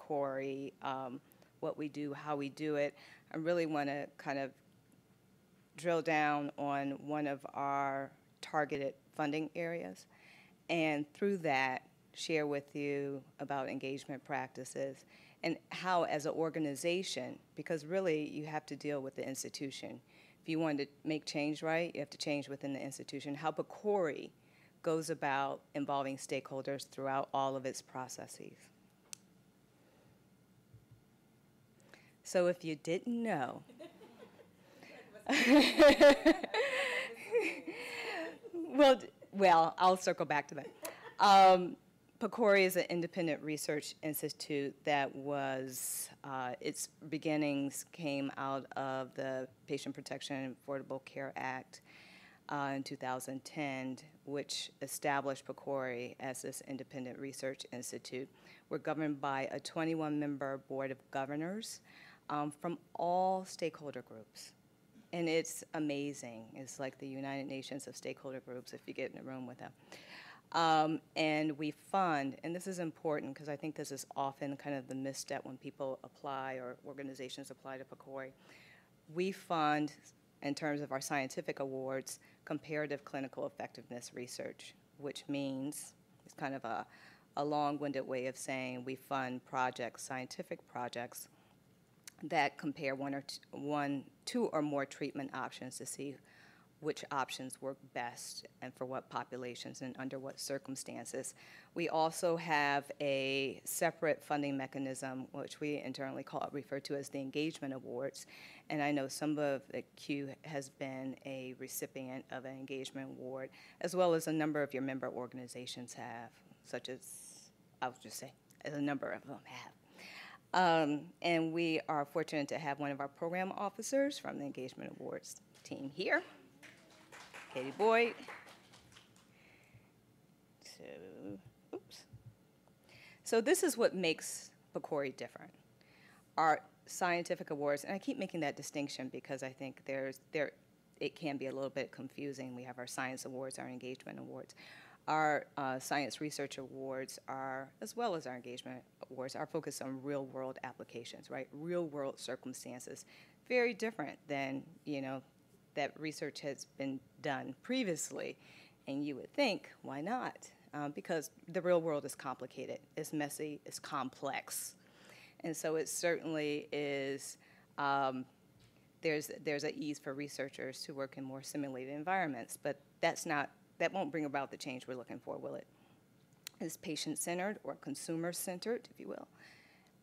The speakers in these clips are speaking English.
PCORI, what we do, how we do it, I really want to kind of drill down on one of our targeted funding areas, and through that, share with you about engagement practices and how, as an organization, because really you have to deal with the institution. If you want to make change right, you have to change within the institution. How PCORI goes about involving stakeholders throughout all of its processes. So if you didn't know, well, I'll circle back to that. PCORI is an independent research institute that was, its beginnings came out of the Patient Protection and Affordable Care Act in 2010, which established PCORI as this independent research institute. We're governed by a 21-member board of governors from all stakeholder groups. And it's amazing. It's like the United Nations of stakeholder groups if you get in a room with them. And we fund, and this is important because I think this is often kind of the misstep when people apply or organizations apply to PCORI. We fund, in terms of our scientific awards, comparative clinical effectiveness research, which means it's kind of a long-winded way of saying we fund projects, scientific projects, that compare two or more treatment options to see which options work best and for what populations and under what circumstances. We also have a separate funding mechanism, which we internally refer to as the Engagement Awards. And I know some of the Q has been a recipient of an Engagement Award, as well as a number of your member organizations have, such as, I'll just say, as a number of them have. And we are fortunate to have one of our program officers from the Engagement Awards team here, Katie Boyd. So this is what makes PCORI different. Our scientific awards, and I keep making that distinction because I think it can be a little bit confusing. We have our science awards, our engagement awards. Our science research awards are, as well as our engagement awards, are focused on real-world applications, right? Real-world circumstances, very different than, that research has been done previously. And you would think, why not? Because the real world is complicated, it's messy, it's complex. And so it certainly is, there's an ease for researchers to work in more simulated environments, but that won't bring about the change we're looking for, will it? It's patient-centered or consumer-centered, if you will.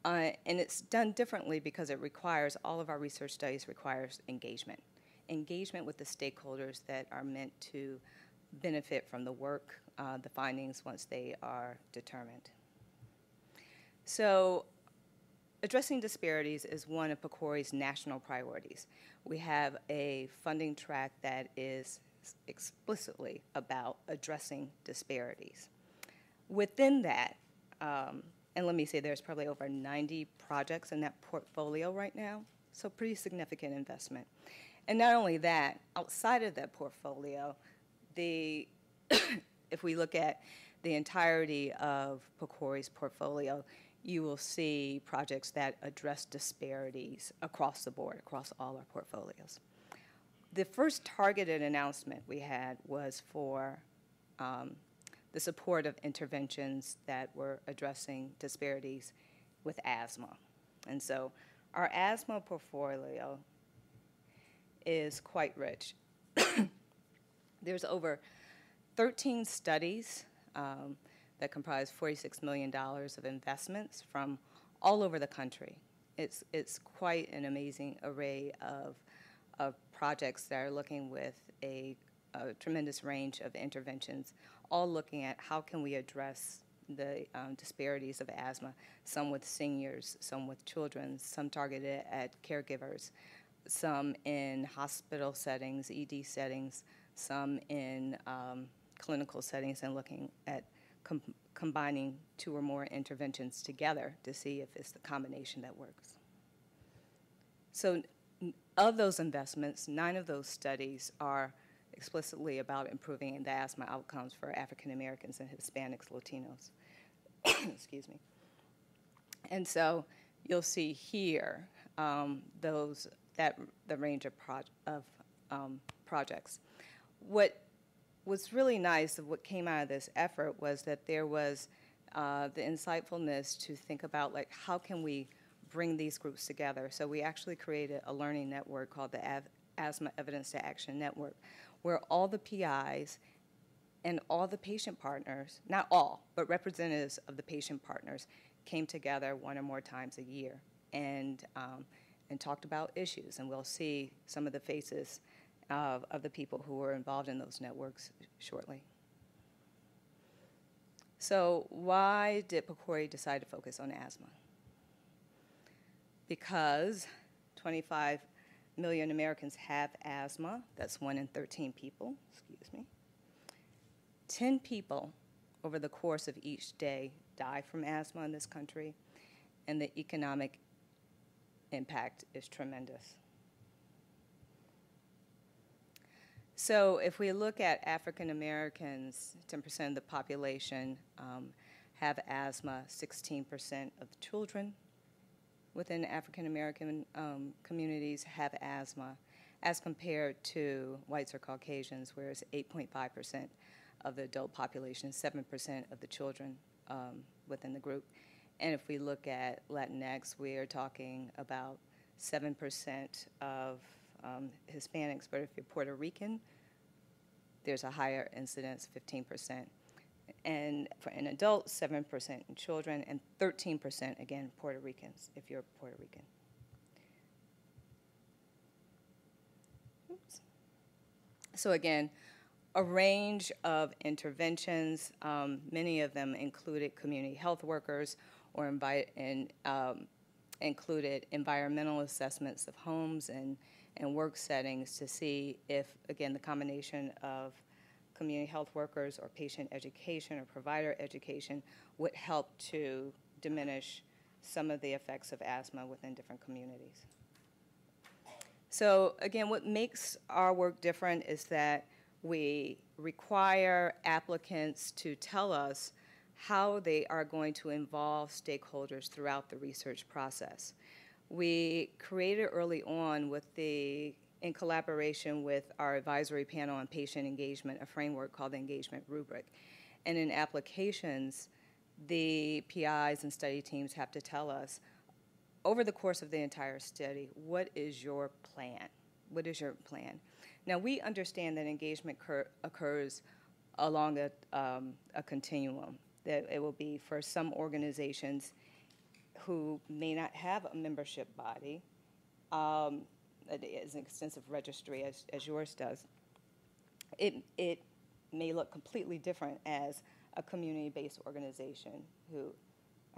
And it's done differently because it requires, all of our research studies requires engagement. Engagement with the stakeholders that are meant to benefit from the work, the findings once they are determined. So addressing disparities is one of PCORI's national priorities. We have a funding track that is explicitly about addressing disparities. Within that, and let me say there's probably over 90 projects in that portfolio right now, so pretty significant investment. And not only that, outside of that portfolio, if we look at the entirety of PCORI's portfolio, you will see projects that address disparities across the board, across all our portfolios. The first targeted announcement we had was for the support of interventions that were addressing disparities with asthma. And so our asthma portfolio is quite rich. There's over 13 studies that comprise $46 million of investments from all over the country. It's quite an amazing array of projects that are looking with a tremendous range of interventions, all looking at how can we address the disparities of asthma, some with seniors, some with children, some targeted at caregivers, some in hospital settings, ED settings, some in clinical settings, and looking at combining two or more interventions together to see if it's the combination that works. So of those investments, 9 of those studies are explicitly about improving the asthma outcomes for African Americans and Hispanics, Latinos. Excuse me. And so you'll see here the range of projects. What was really nice of what came out of this effort was that there was the insightfulness to think about, like, how can we bring these groups together. So we actually created a learning network called the Asthma Evidence to Action Network, where all the PIs and all the patient partners, not all, but representatives of the patient partners, came together one or more times a year and talked about issues. And we'll see some of the faces of the people who were involved in those networks shortly. So why did PCORI decide to focus on asthma? Because 25 million Americans have asthma. That's 1 in 13 people, excuse me. 10 people over the course of each day die from asthma in this country, and the economic impact is tremendous. So if we look at African Americans, 10% of the population have asthma, 16% of the children within African American communities have asthma, as compared to whites or Caucasians, where it's 8.5% of the adult population, 7% of the children within the group. And if we look at Latinx, we are talking about 7% of Hispanics, but if you're Puerto Rican, there's a higher incidence, 15%. And in adults, 7% in children, and 13%, again, Puerto Ricans, if you're Puerto Rican. Oops. So again, a range of interventions, many of them included community health workers or included environmental assessments of homes and work settings to see if, again, the combination of community health workers or patient education or provider education would help to diminish some of the effects of asthma within different communities. So again, what makes our work different is that we require applicants to tell us how they are going to involve stakeholders throughout the research process. We created early on in collaboration with our advisory panel on patient engagement, a framework called the engagement rubric. And in applications, the PIs and study teams have to tell us, over the course of the entire study, what is your plan? What is your plan? Now, we understand that engagement occurs along a continuum, that it will be for some organizations who may not have a membership body, as an extensive registry as yours does. It may look completely different as a community-based organization who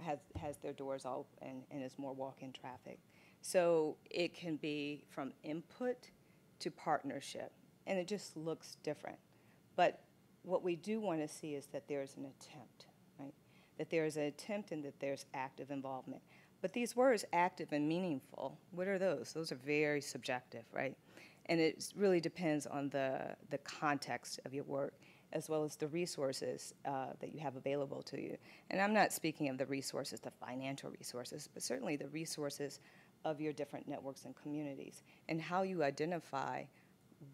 has their doors open and is more walk-in traffic. So it can be from input to partnership, and it just looks different. But what we do want to see is that there's an attempt, right? That there's an attempt and that there's active involvement. But these words, active and meaningful, what are those? Those are very subjective, right? And it really depends on the context of your work, as well as the resources that you have available to you. And I'm not speaking of the resources, the financial resources, but certainly the resources of your different networks and communities, and how you identify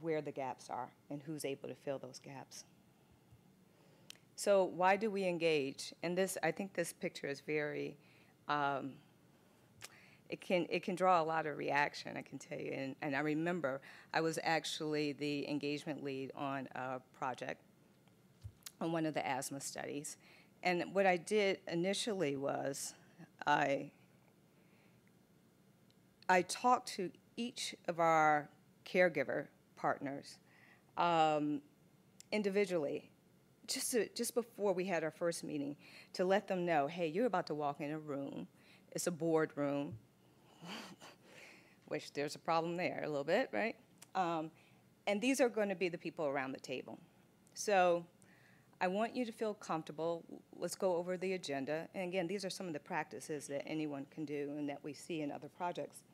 where the gaps are and who's able to fill those gaps. So why do we engage? And I think this picture is very, it can draw a lot of reaction, I can tell you. And I remember I was actually the engagement lead on a project on one of the asthma studies. And what I did initially was I talked to each of our caregiver partners individually, just before we had our first meeting, to let them know, hey, you're about to walk in a room. It's a board room, which there's a problem there a little bit, right? And these are going to be the people around the table. So I want you to feel comfortable. Let's go over the agenda. And again, these are some of the practices that anyone can do and that we see in other projects.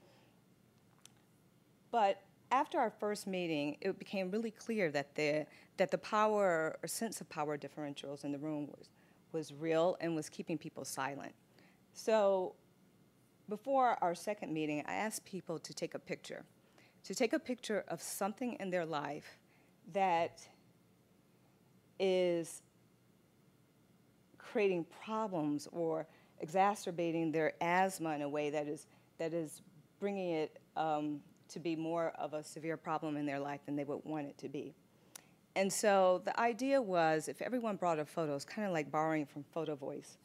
But after our first meeting, it became really clear that the power or sense of power differentials in the room was real and was keeping people silent. So before our second meeting, I asked people to take a picture of something in their life that is creating problems or exacerbating their asthma in a way that is bringing it to be more of a severe problem in their life than they would want it to be. And so the idea was, if everyone brought a photo, it's kind of like borrowing from Photo Voice,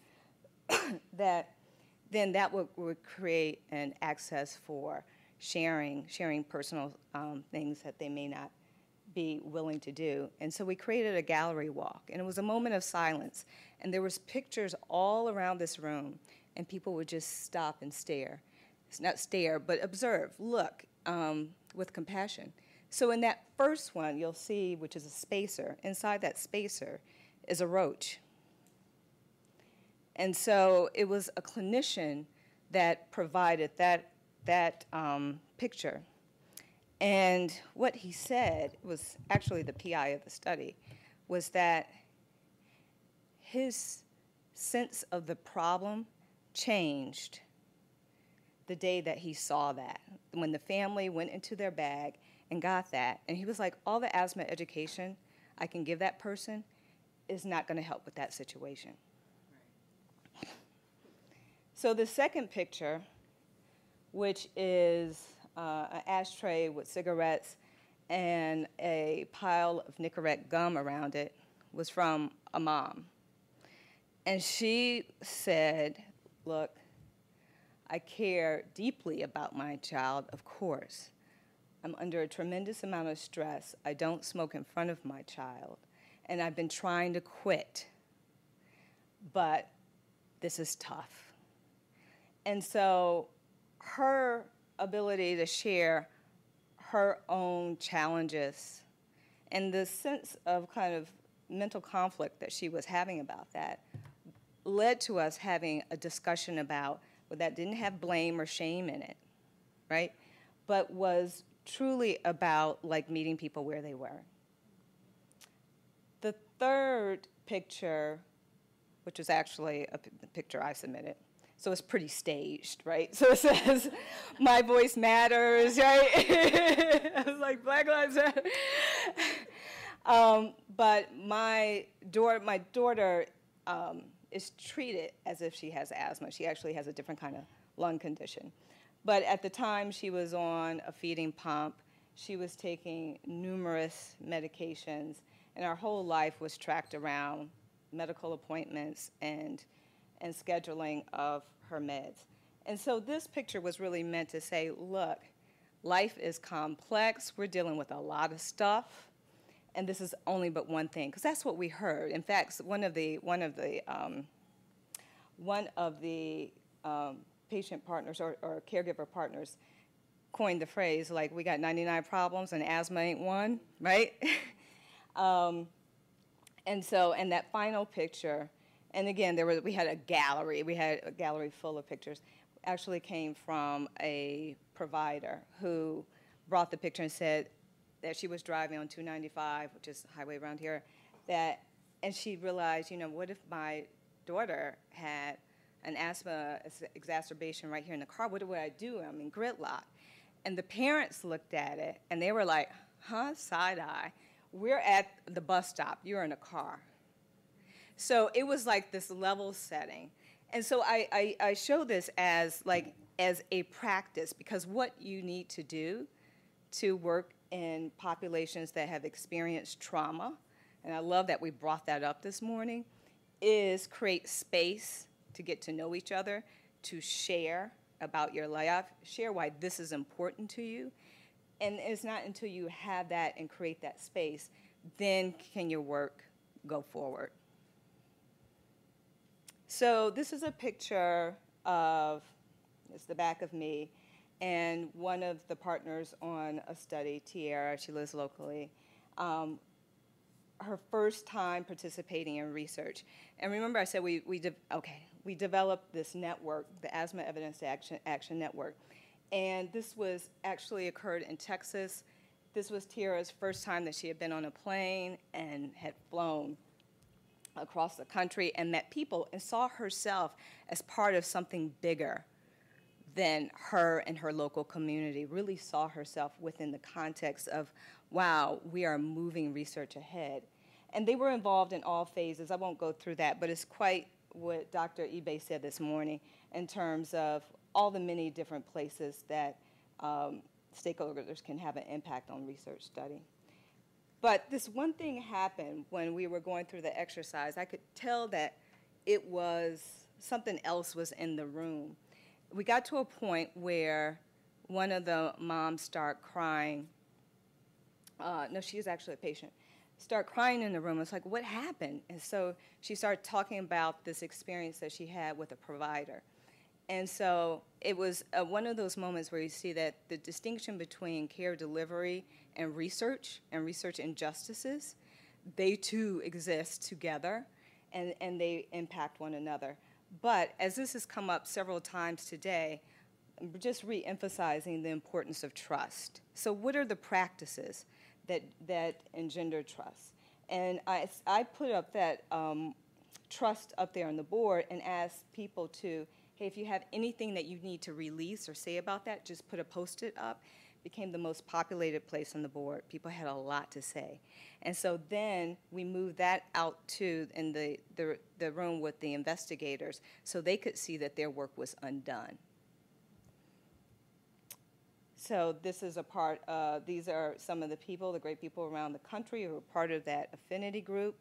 that would create an access for sharing personal things that they may not be willing to do. And so we created a gallery walk, and it was a moment of silence. And there was pictures all around this room, and people would just stop and stare. It's not stare, but observe, look, with compassion. So in that first one, you'll see, which is a spacer, inside that spacer is a roach. And so it was a clinician that provided that picture. And what he said was actually the PI of the study, was that his sense of the problem changed the day that he saw that, when the family went into their bag and got that. And he was like, all the asthma education I can give that person is not going to help with that situation. Right. So the second picture, which is an ashtray with cigarettes and a pile of Nicorette gum around it, was from a mom. And she said, look, I care deeply about my child, of course. I'm under a tremendous amount of stress. I don't smoke in front of my child. And I've been trying to quit. But this is tough. And so her ability to share her own challenges and the sense of kind of mental conflict that she was having about that led to us having a discussion about, well, that didn't have blame or shame in it, right? But was truly about like meeting people where they were. The third picture, which was actually a picture I submitted, so it's pretty staged, right? So it says, my voice matters, right? I was like, Black Lives Matter. But my daughter is treated as if she has asthma. She actually has a different kind of lung condition. But at the time she was on a feeding pump, she was taking numerous medications, and our whole life was tracked around medical appointments and scheduling of her meds. And so this picture was really meant to say, look, life is complex. We're dealing with a lot of stuff, and this is only but one thing, because that's what we heard. In fact, one of the patient partners or caregiver partners coined the phrase, like, we got 99 problems and asthma ain't one, right? And that final picture, and again, we had a gallery full of pictures, actually came from a provider who brought the picture and said that she was driving on 295, which is a highway around here, and she realized, what if my daughter had an asthma exacerbation right here in the car? What would I do? I'm in gridlock. And the parents looked at it, and they were like, huh, side-eye. We're at the bus stop. You're in a car. So it was like this level setting. And so I show this as a practice, because what you need to do to work in populations that have experienced trauma, and I love that we brought that up this morning, is create space to get to know each other, to share about your life, share why this is important to you. And it's not until you have that and create that space, then can your work go forward. So this is a picture of, it's the back of me, and one of the partners on a study, Tiara, she lives locally, her first time participating in research. And remember I said we developed this network, the Asthma Evidence Action Network. And this was actually occurred in Texas. This was Tiara's first time that she had been on a plane and had flown across the country and met people and saw herself as part of something bigger than her and her local community, really saw herself within the context of, wow, we are moving research ahead. And they were involved in all phases. I won't go through that, but it's quite what Dr. Ibe said this morning in terms of all the many different places that stakeholders can have an impact on research study. But this one thing happened when we were going through the exercise. I could tell that it was, something else was in the room. We got to a point where one of the moms started crying. No, she was actually a patient. Start crying in the room. It's like, what happened? And so she started talking about this experience that she had with a provider. And so it was one of those moments where you see that the distinction between care delivery and research injustices, they too exist together, and they impact one another. But as this has come up several times today, I'm just re-emphasizing the importance of trust. So what are the practices that engender trust? And I put up that trust up there on the board and asked people to, hey, if you have anything that you need to release or say about that, just put a Post-it up. Became the most populated place on the board. People had a lot to say. And so then we moved that out to in the room with the investigators so they could see that their work was undone. So this is a part of, these are some of the people, the great people around the country who are part of that affinity group.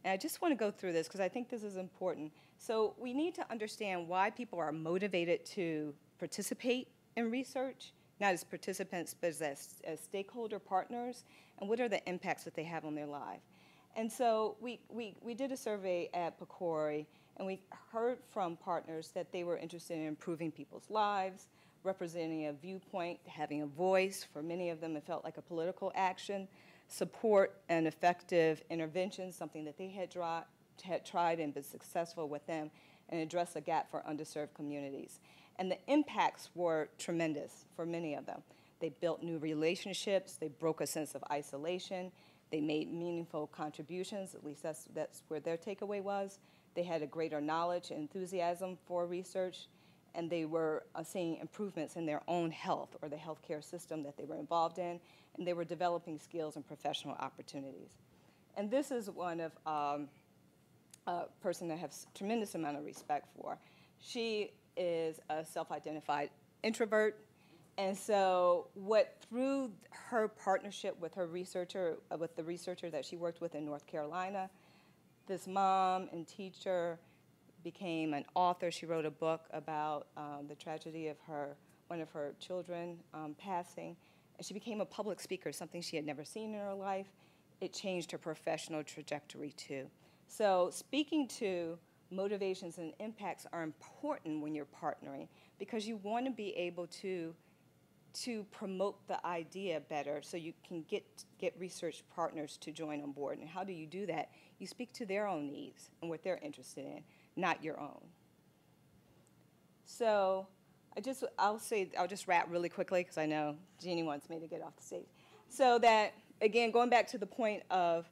And I just want to go through this because I think this is important. So we need to understand why people are motivated to participate in research, not as participants, but as stakeholder partners, and what are the impacts that they have on their life. And so we did a survey at PCORI, and we heard from partners that they were interested in improving people's lives, representing a viewpoint, having a voice. For many of them, it felt like a political action, support and effective interventions, something that they had tried and been successful with them, and address a gap for underserved communities. And the impacts were tremendous for many of them. They built new relationships, they broke a sense of isolation, they made meaningful contributions, at least that's where their takeaway was. They had a greater knowledge and enthusiasm for research, and they were seeing improvements in their own health or the healthcare system that they were involved in, and they were developing skills and professional opportunities. And this is one of a person I have a tremendous amount of respect for. She is a self-identified introvert, and so through her partnership with her researcher, with the researcher that she worked with in North Carolina, this mom and teacher became an author. She wrote a book about the tragedy of one of her children passing, and she became a public speaker, something she had never seen in her life. It changed her professional trajectory too. So speaking to motivations and impacts are important when you're partnering because you want to be able to promote the idea better so you can get research partners to join on board. And how do you do that? You speak to their own needs and what they're interested in, not your own. So I'll just wrap really quickly because I know Jeannie wants me to get off the stage. So that, again, going back to the point of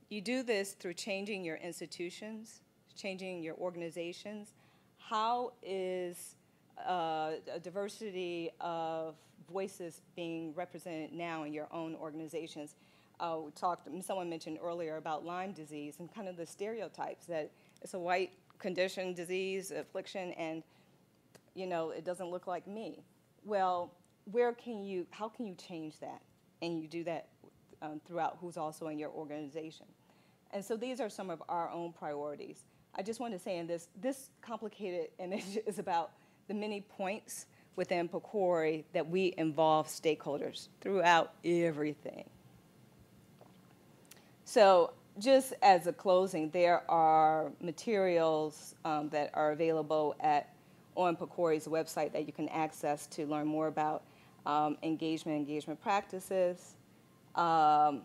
you do this through changing your institutions, changing your organizations. How is a diversity of voices being represented now in your own organizations? Someone mentioned earlier about Lyme disease and kind of the stereotypes that it's a white condition, disease, affliction, and it doesn't look like me. Well, how can you change that? And you do that throughout who's also in your organization. And so these are some of our own priorities. I just want to say in this complicated image is about the many points within PCORI that we involve stakeholders throughout everything. So just as a closing, there are materials that are available on PCORI's website that you can access to learn more about engagement practices. I'm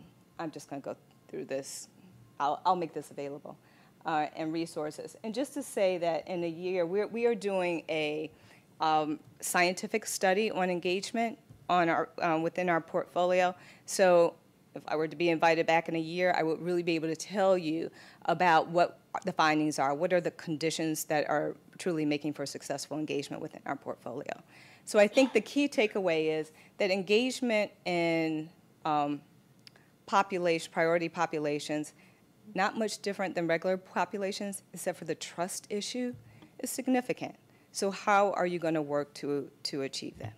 just going to go through this. I'll make this available, and resources. And just to say that in a year, we are doing a scientific study on engagement within our portfolio. So if I were to be invited back in a year, I would really be able to tell you about what the findings are, what are the conditions that are truly making for successful engagement within our portfolio. So I think the key takeaway is that engagement in priority populations, not much different than regular populations, except for the trust issue, is significant. So how are you going to work to achieve that?